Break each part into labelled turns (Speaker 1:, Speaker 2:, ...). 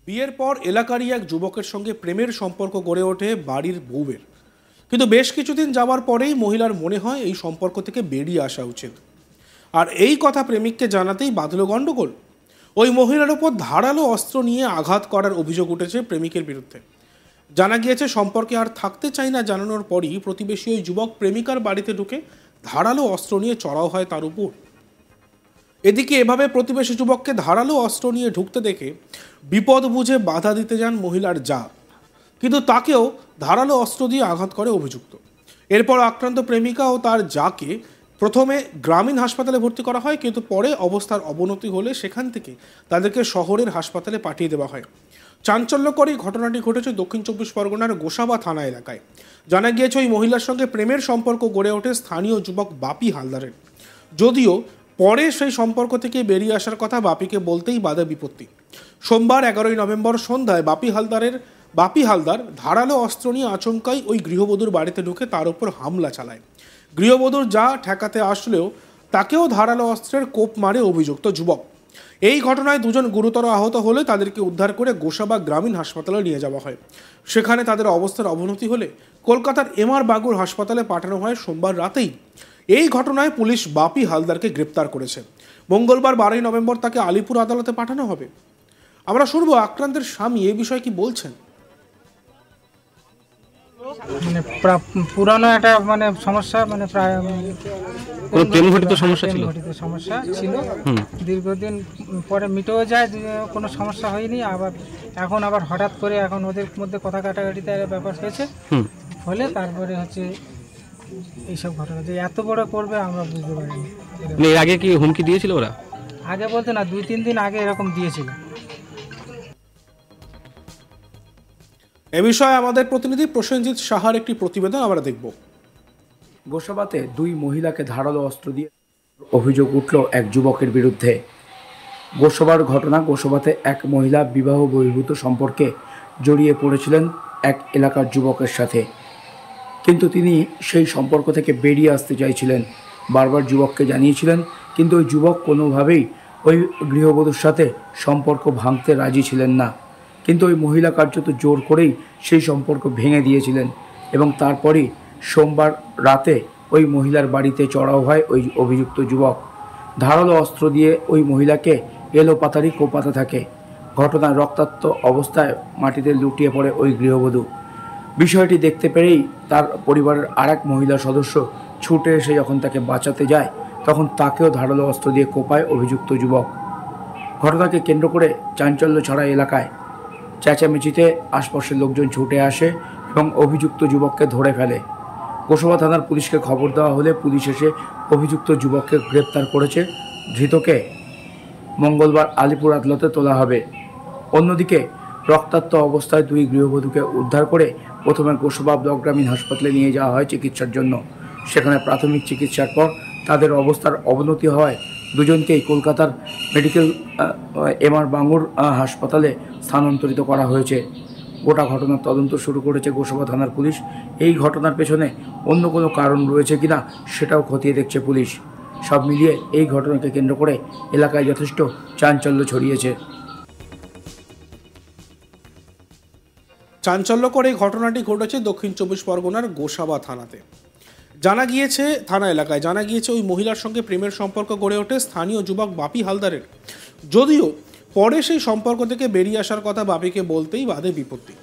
Speaker 1: বিয়ের পর এলাকারই এক যুবকের সঙ্গে প্রেমের সম্পর্ক গড়ে ওঠে বাড়ির বউয়ের। কিন্তু বেশ কিছুদিন যাওয়ার পরেই মহিলার মনে হয় এই সম্পর্ক থেকে বেরিয়ে আসা উচিত। আর এই কথা প্রেমিককে জানাতেই বাঁধল গণ্ডগোল। ওই মহিলার ওপর ধারালো অস্ত্র নিয়ে আঘাত করার অভিযোগ উঠেছে প্রেমিকের বিরুদ্ধে। জানা গিয়েছে সম্পর্কে আর থাকতে চাই না জানানোর পরই প্রতিবেশী ওই যুবক প্রেমিকার বাড়িতে ঢুকে ধারালো অস্ত্র নিয়ে চড়াও হয় তার উপর। এদিকে এভাবে প্রতিবেশী যুবককে ধারালো অস্ত্র নিয়ে ঢুকতে দেখে বিপদ বুঝে বাধা দিতে যান মহিলার জা, কিন্তু তাকেও ধারালো অস্ত্র দিয়ে আঘাত করে অভিযুক্ত। এরপর আক্রান্ত প্রেমিকা ও তার জাকে প্রথমে গ্রামীণ হাসপাতালে ভর্তি করা হয়, কিন্তু পরে অবস্থার অবনতি হলে সেখান থেকে তাদেরকে শহরের হাসপাতালে পাঠিয়ে দেওয়া হয়। চাঞ্চল্যকর এই ঘটনাটি ঘটেছে দক্ষিণ চব্বিশ পরগনার গোসাবা থানা এলাকায়। জানা গিয়েছে ওই মহিলার সঙ্গে প্রেমের সম্পর্ক গড়ে ওঠে স্থানীয় যুবক বাপি হালদারের। যদিও পরে সেই সম্পর্ক থেকে বেরিয়ে আসার কথা বাপিকে বলতেই বাধা বিপত্তি। সোমবার 11ই নভেম্বর সন্ধ্যায় বাপি হালদার ধারালো অস্ত্র নিয়ে আচমকাই ওই গৃহবধূর বাড়িতে ঢুকে তার উপর হামলা চালায়। গৃহবধূর যা ঠেকাতে আসলেও তাকেও ধারালো অস্ত্রের কোপ মারে অভিযুক্ত যুবক। এই ঘটনায় দুজন গুরুতর আহত হলে তাদেরকে উদ্ধার করে গোসাবা গ্রামীণ হাসপাতালে নিয়ে যাওয়া হয়। সেখানে তাদের অবস্থার অবনতি হলে কলকাতার এমআর বাঙ্গুর হাসপাতালে পাঠানো হয় সোমবার রাতেই। এই ঘটনায় পুলিশ বাপি হালদারকে গ্রেপ্তার করেছে। মঙ্গলবার 12ই নভেম্বর তাকে আলিপুর আদালতে পাঠানো হবে। আমরা শুনব আক্রান্তের স্বামী এই বিষয়ে কি বলছেন।
Speaker 2: মানে পুরানো একটা সমস্যা, প্রায়
Speaker 3: প্রেমঘটিত সমস্যা
Speaker 2: ছিল। দীর্ঘদিন পরে মিটেও যায়, কোনো সমস্যা হয়নি। এখন আবার হঠাৎ করে এখন ওদের মধ্যে কথা কাটাকাটিতে ব্যাপার হয়েছে, ফলে তারপরে এইসব ঘটনা যে এত বড় করবে আমরা বুঝতে পারিনি।
Speaker 3: এর আগে কি হুমকি দিয়েছিল ওরা?
Speaker 2: আগে বলতে না, 2-3 দিন আগে এরকম দিয়েছিল।
Speaker 1: এ বিষয়ে আমাদের প্রতিনিধি প্রসেনজিৎ সাহার একটি প্রতিবেদন আমরা দেখব।
Speaker 4: গোসাবাতে 2 মহিলাকে ধারালো অস্ত্র দিয়ে অভিযোগ উঠল এক যুবকের বিরুদ্ধে। গোসাবার ঘটনা। গোসাবাতে এক মহিলা বিবাহ বহির্ভূত সম্পর্কে জড়িয়ে পড়েছিলেন এক এলাকার যুবকের সাথে, কিন্তু তিনি সেই সম্পর্ক থেকে বেরিয়ে আসতে চাইছিলেন। বারবার যুবককে জানিয়েছিলেন, কিন্তু ওই যুবক কোনোভাবেই ওই গৃহবধূর সাথে সম্পর্ক ভাঙতে রাজি ছিলেন না। কিন্তু ওই মহিলা কার্যত জোর করেই সেই সম্পর্ক ভেঙে দিয়েছিলেন এবং তারপরই সোমবার রাতে ওই মহিলার বাড়িতে চড়াও হয় ওই অভিযুক্ত যুবক। ধারালো অস্ত্র দিয়ে ওই মহিলাকে এলোপাতাড়ি কোপাতে থাকে। ঘটনায় রক্তাক্ত অবস্থায় মাটিতে লুটিয়ে পড়ে ওই গৃহবধূ। বিষয়টি দেখতে পেরেই তার পরিবারের আরেক মহিলা সদস্য ছুটে এসে যখন তাকে বাঁচাতে যায়, তখন তাকেও ধারালো অস্ত্র দিয়ে কোপায় অভিযুক্ত যুবক। ঘটনাকে কেন্দ্র করে চাঞ্চল্য ছড়া এলাকায়। চেঁচামেচিতে আশপাশের লোকজন ছুটে আসে এবং অভিযুক্ত যুবককে ধরে ফেলে। গোসাবা থানার পুলিশকে খবর দেওয়া হলে পুলিশ এসে অভিযুক্ত যুবককে গ্রেপ্তার করেছে। ধৃতকে মঙ্গলবার আলিপুর আদালতে তোলা হবে। অন্যদিকে রক্তাক্ত অবস্থায় 2 গৃহবধূকে উদ্ধার করে প্রথমে গোসাবা ব্লক গ্রামীণ হাসপাতালে নিয়ে যাওয়া হয় চিকিৎসার জন্য। সেখানে প্রাথমিক চিকিৎসার পর তাদের অবস্থার অবনতি হওয়ায় দুজনকেই কলকাতার মেডিকেল এমআর বাঙ্গুর হাসপাতালে স্থানান্তরিত করা হয়েছে। গোটা ঘটনার তদন্ত শুরু করেছে গোসাবা থানার পুলিশ। এই ঘটনার পেছনে অন্য কোনো কারণ রয়েছে কিনা সেটাও খতিয়ে দেখছে পুলিশ। সব মিলিয়ে এই ঘটনাকে কেন্দ্র করে এলাকায় যথেষ্ট চাঞ্চল্য ছড়িয়েছে।
Speaker 1: চাঞ্চল্যকর এই ঘটনাটি ঘটেছে দক্ষিণ চব্বিশ পরগনার গোসাবা থানাতে। জানা গিয়েছে ওই মহিলার সঙ্গে প্রেমের সম্পর্ক গড়ে ওঠে স্থানীয় যুবক বাপি হালদারের। যদিও পরে সেই সম্পর্ক থেকে বেরিয়ে আসার কথা বাপিকে বলতেই বাধে বিপত্তি।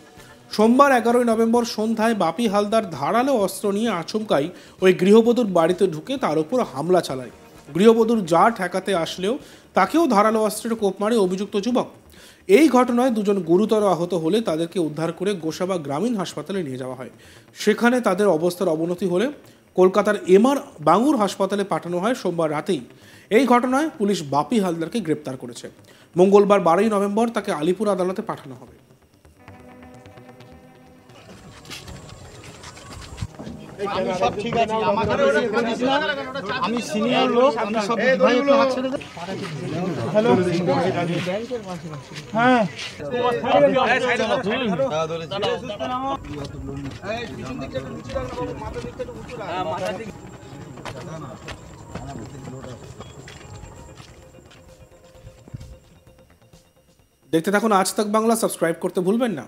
Speaker 1: সোমবার 11ই নভেম্বর সন্ধ্যায় বাপি হালদার ধারালো অস্ত্র নিয়ে আচমকাই ওই গৃহবধূর বাড়িতে ঢুকে তার উপর হামলা চালায়। গৃহবধূর যা ঠেকাতে আসলেও তাকেও ধারালো অস্ত্রের কোপ মারে অভিযুক্ত যুবক। এই ঘটনায় দুজন গুরুতর আহত হলে তাদেরকে উদ্ধার করে গোসাবা গ্রামীণ হাসপাতালে নিয়ে যাওয়া হয়। সেখানে তাদের অবস্থার অবনতি হলে কলকাতার এমআর বাঙ্গুর হাসপাতালে পাঠানো হয় সোমবার রাতেই। এই ঘটনায় পুলিশ বাপি হালদারকে গ্রেপ্তার করেছে। মঙ্গলবার 12ই নভেম্বর তাকে আলিপুর আদালতে পাঠানো হবে।
Speaker 5: সব ঠিক আছে, আমি সিনিয়র লোক, আমি সব ভাই একটু হাত ছেড়ে দে। হ্যালো, হ্যাঁ
Speaker 1: দেখতে থাকুন আজ তাক বাংলা, সাবস্ক্রাইব করতে ভুলবেন না।